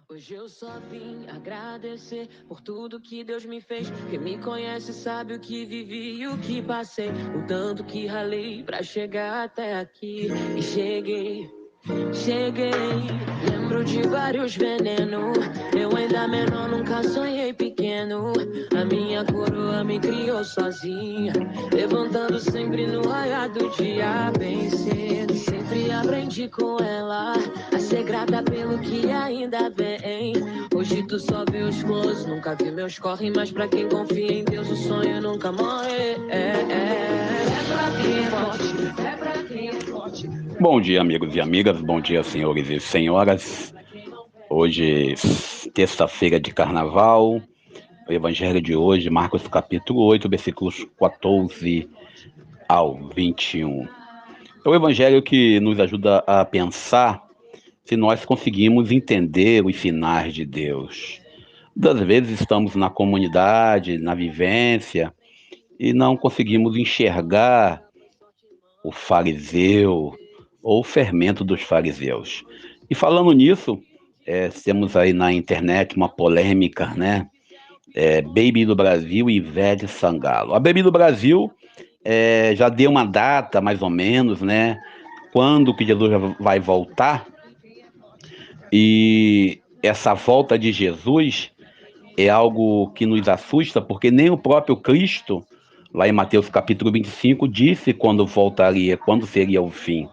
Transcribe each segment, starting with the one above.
Hoje eu só vim agradecer por tudo que Deus me fez. Quem me conhece sabe o que vivi e o que passei. O tanto que ralei pra chegar até aqui. E cheguei. Lembro de vários venenos. Eu ainda menor, nunca sonhei pequeno. A minha coroa me criou sozinha, levantando sempre no raiar do dia. Bem cedo, sempre aprendi com ela a ser grata pelo que ainda vem. Hoje tu só vê os close, nunca vi meus corre. Mas pra quem confia em Deus, o sonho nunca morre. É pra quem é forte, é pra quem é forte. Bom dia, amigos e amigas, bom dia, senhores e senhoras. Hoje, terça-feira de carnaval, o evangelho de hoje, Marcos capítulo 8, versículos 14 ao 21. É o evangelho que nos ajuda a pensar se nós conseguimos entender os sinais de Deus. Muitas vezes estamos na comunidade, na vivência, e não conseguimos enxergar o fariseu ou o fermento dos fariseus. E falando nisso, temos aí na internet uma polêmica, né? Baby do Brasil e Ivete Sangalo. A Baby do Brasil já deu uma data, mais ou menos, né? Quando que Jesus vai voltar. E essa volta de Jesus é algo que nos assusta, porque nem o próprio Cristo, lá em Mateus capítulo 25, disse quando voltaria, quando seria o fim.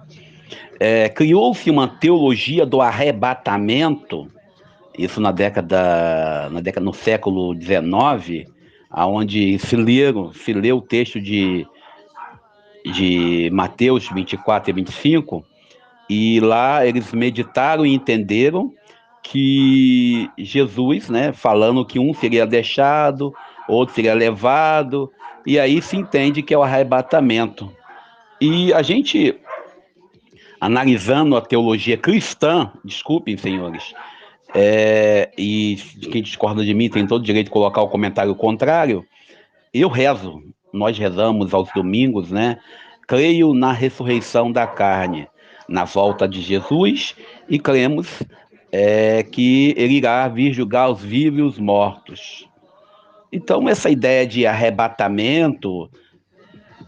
Criou-se uma teologia do arrebatamento, isso no século XIX, onde se lê o texto de Mateus 24 e 25, e lá eles meditaram e entenderam que Jesus, né, falando que um seria deixado, outro seria levado, e aí se entende que é o arrebatamento. E a gente, analisando a teologia cristã, desculpem, senhores, e quem discorda de mim tem todo o direito de colocar o comentário contrário, eu rezo, nós rezamos aos domingos, né? Creio na ressurreição da carne, na volta de Jesus, e cremos que ele irá vir julgar os vivos e os mortos. Então, essa ideia de arrebatamento,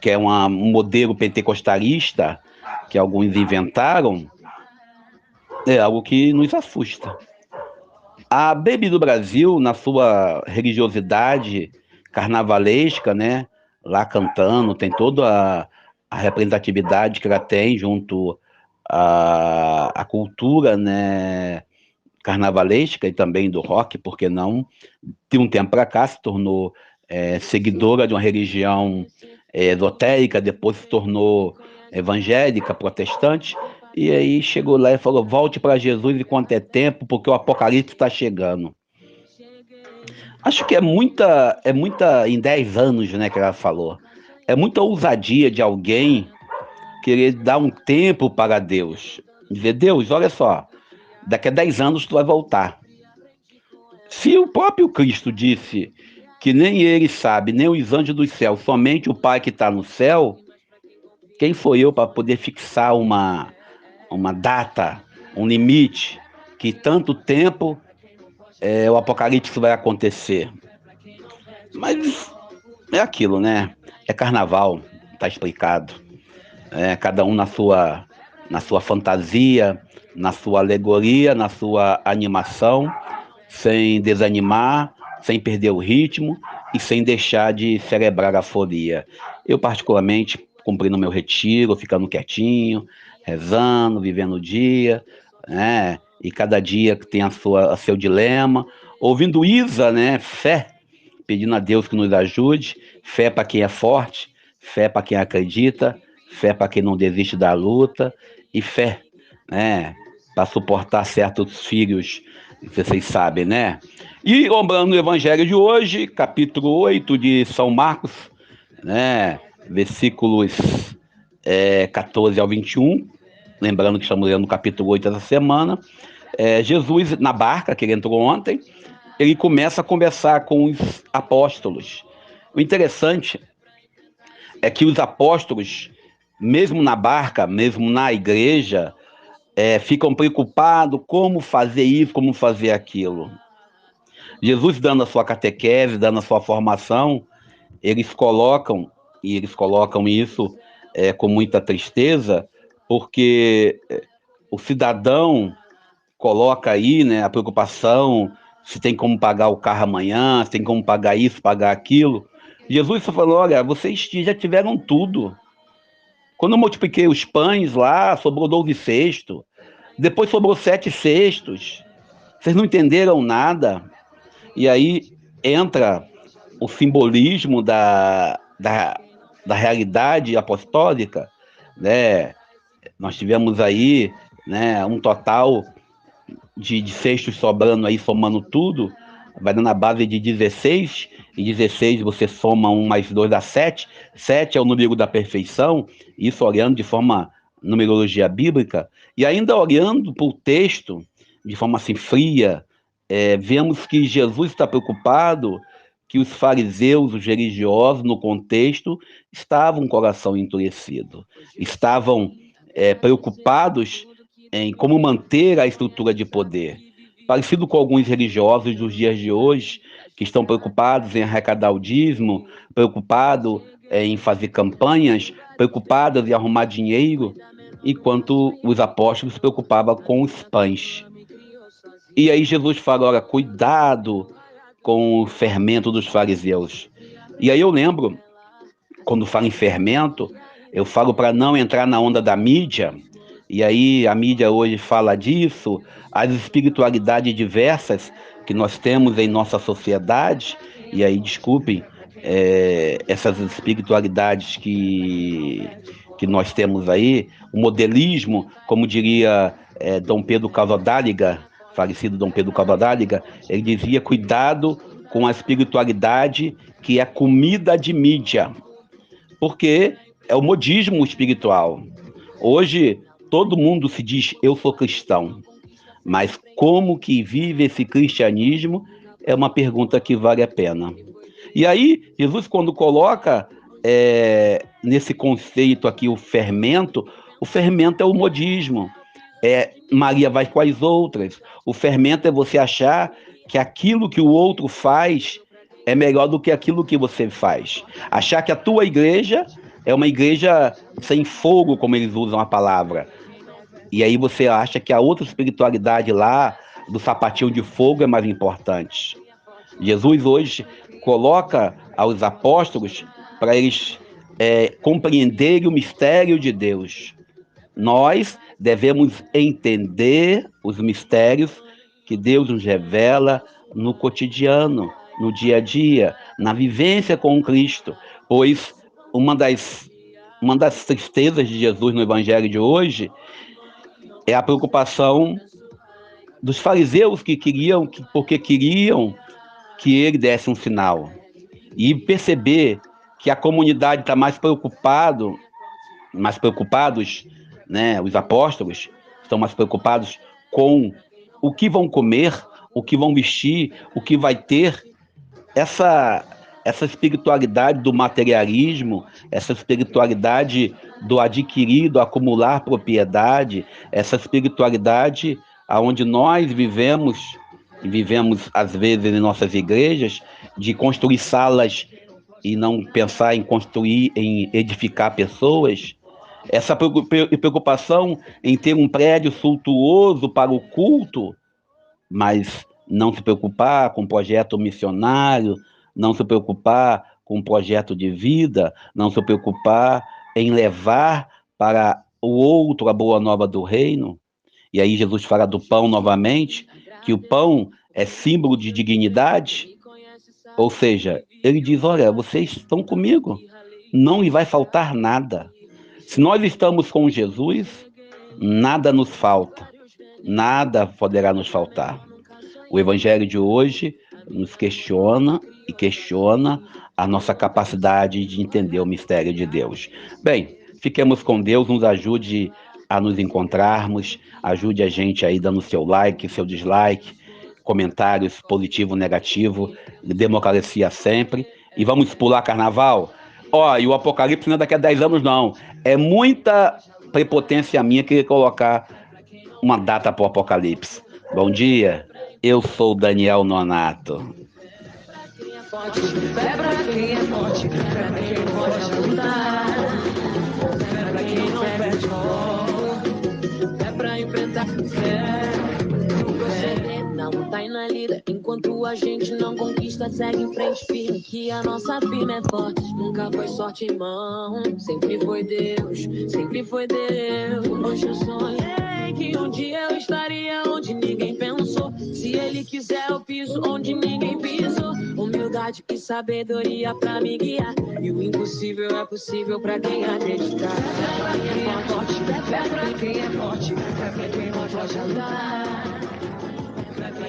que é um modelo pentecostalista que alguns inventaram, é algo que nos assusta. A Baby do Brasil, na sua religiosidade carnavalesca, né? Lá cantando, tem toda a representatividade que ela tem junto à cultura, né? Carnavalesca e também do rock, porque não? De um tempo para cá se tornou seguidora de uma religião esotérica, depois se tornou evangélica, protestante, e aí chegou lá e falou: volte para Jesus enquanto é tempo, porque o Apocalipse está chegando. Acho que é muita em 10 anos, né, que ela falou. É muita ousadia de alguém querer dar um tempo para Deus. Dizer: Deus, olha só, daqui a 10 anos tu vai voltar. Se o próprio Cristo disse que nem ele sabe, nem os anjos do céu, somente o Pai que está no céu, quem foi eu para poder fixar uma data, um limite, que tanto tempo o Apocalipse vai acontecer? Mas é aquilo, né? É carnaval, tá explicado. Cada um na sua fantasia, na sua alegoria, na sua animação, sem desanimar, sem perder o ritmo e sem deixar de celebrar a folia. Eu, particularmente, cumprindo meu retiro, ficando quietinho, rezando, vivendo o dia, né? E cada dia que tem a seu dilema, ouvindo Isa, né? Fé, pedindo a Deus que nos ajude, fé para quem é forte, fé para quem acredita, fé para quem não desiste da luta, e fé, né, para suportar certos filhos, vocês sabem, né? E lembrando o evangelho de hoje, capítulo 8 de São Marcos, né, versículos 14 ao 21, lembrando que estamos lendo o capítulo 8 essa semana, Jesus na barca, que ele entrou ontem, ele começa a conversar com os apóstolos. O interessante é que os apóstolos, mesmo na barca, mesmo na igreja, ficam preocupados como fazer isso, como fazer aquilo. Jesus, dando a sua catequese, dando a sua formação, eles colocam, e eles colocam isso com muita tristeza, porque o cidadão coloca aí, né, a preocupação, se tem como pagar o carro amanhã, se tem como pagar isso, pagar aquilo. Jesus só falou, olha, vocês já tiveram tudo. Quando eu multipliquei os pães lá, sobrou 12 cestos. Depois sobrou 7 cestos. Vocês não entenderam nada. E aí entra o simbolismo da realidade apostólica, né? Nós tivemos aí, né, um total de cestos sobrando aí, somando tudo, vai dando a base de 16, e 16 você soma 1 mais 2 dá 7, 7 é o número da perfeição, isso olhando de forma numerologia bíblica, e ainda olhando para o texto, de forma assim fria, vemos que Jesus está preocupado que os fariseus, os religiosos, no contexto, estavam com o coração endurecido, estavam preocupados em como manter a estrutura de poder. Parecido com alguns religiosos dos dias de hoje, que estão preocupados em arrecadar o dízimo, preocupados em fazer campanhas, preocupados em arrumar dinheiro, enquanto os apóstolos se preocupavam com os pães. E aí Jesus fala, olha, cuidado com o fermento dos fariseus. E aí eu lembro, quando falo em fermento, eu falo para não entrar na onda da mídia, e aí a mídia hoje fala disso, as espiritualidades diversas que nós temos em nossa sociedade, e aí desculpem, essas espiritualidades que nós temos aí, o modelismo, como diria Dom Pedro Cavadáliga, falecido Dom Pedro Cavadáliga, ele dizia, cuidado com a espiritualidade que é comida de mídia, porque é o modismo espiritual. Hoje, todo mundo se diz, eu sou cristão, mas como que vive esse cristianismo é uma pergunta que vale a pena. E aí, Jesus, quando coloca nesse conceito aqui o fermento é o modismo. Maria vai com as outras. O fermento é você achar que aquilo que o outro faz é melhor do que aquilo que você faz. Achar que a tua igreja é uma igreja sem fogo, como eles usam a palavra. E aí você acha que a outra espiritualidade lá, do sapatinho de fogo, é mais importante. Jesus hoje coloca aos apóstolos para eles compreenderem o mistério de Deus. Nós devemos entender os mistérios que Deus nos revela no cotidiano, no dia a dia, na vivência com Cristo, pois uma das tristezas de Jesus no Evangelho de hoje é a preocupação dos fariseus porque queriam que ele desse um sinal, e perceber que a comunidade está mais preocupados, né? Os apóstolos estão mais preocupados com o que vão comer, o que vão vestir, o que vai ter. Essa espiritualidade do materialismo, essa espiritualidade do adquirir, do acumular propriedade, essa espiritualidade aonde nós vivemos às vezes em nossas igrejas, de construir salas e não pensar em construir, em edificar pessoas, essa preocupação em ter um prédio suntuoso para o culto, mas não se preocupar com projeto missionário, não se preocupar com projeto de vida, não se preocupar em levar para o outro a boa nova do reino. E aí Jesus fala do pão novamente, que o pão é símbolo de dignidade, ou seja, ele diz, olha, vocês estão comigo, não lhe vai faltar nada. Se nós estamos com Jesus, nada nos falta, nada poderá nos faltar. O Evangelho de hoje nos questiona e questiona a nossa capacidade de entender o mistério de Deus. Bem, fiquemos com Deus, nos ajude a nos encontrarmos, ajude a gente aí dando seu like, seu dislike, comentários positivo, negativo, democracia sempre. E vamos pular carnaval? E o Apocalipse não é daqui a 10 anos, não. É muita prepotência minha querer colocar uma data para o Apocalipse. Bom dia, eu sou o Daniel Nonato. Fé pra quem é forte, fé pra quem pode lutar, fé pra quem não perde foco, fé pra enfrentar fé. Proceder não tá na lida, enquanto a gente não conquista, segue em frente firme, que a nossa firma é forte. Nunca foi sorte, irmão, sempre foi Deus, sempre foi Deus. Hoje eu sonhei que um dia eu estaria onde ninguém pensou. Se ele quiser eu piso onde ninguém pisou. Humildade e sabedoria pra me guiar, e o impossível é possível pra quem acreditar. Fé pra quem é forte, fé pra quem é forte, fé pra quem não pode andar, fé pra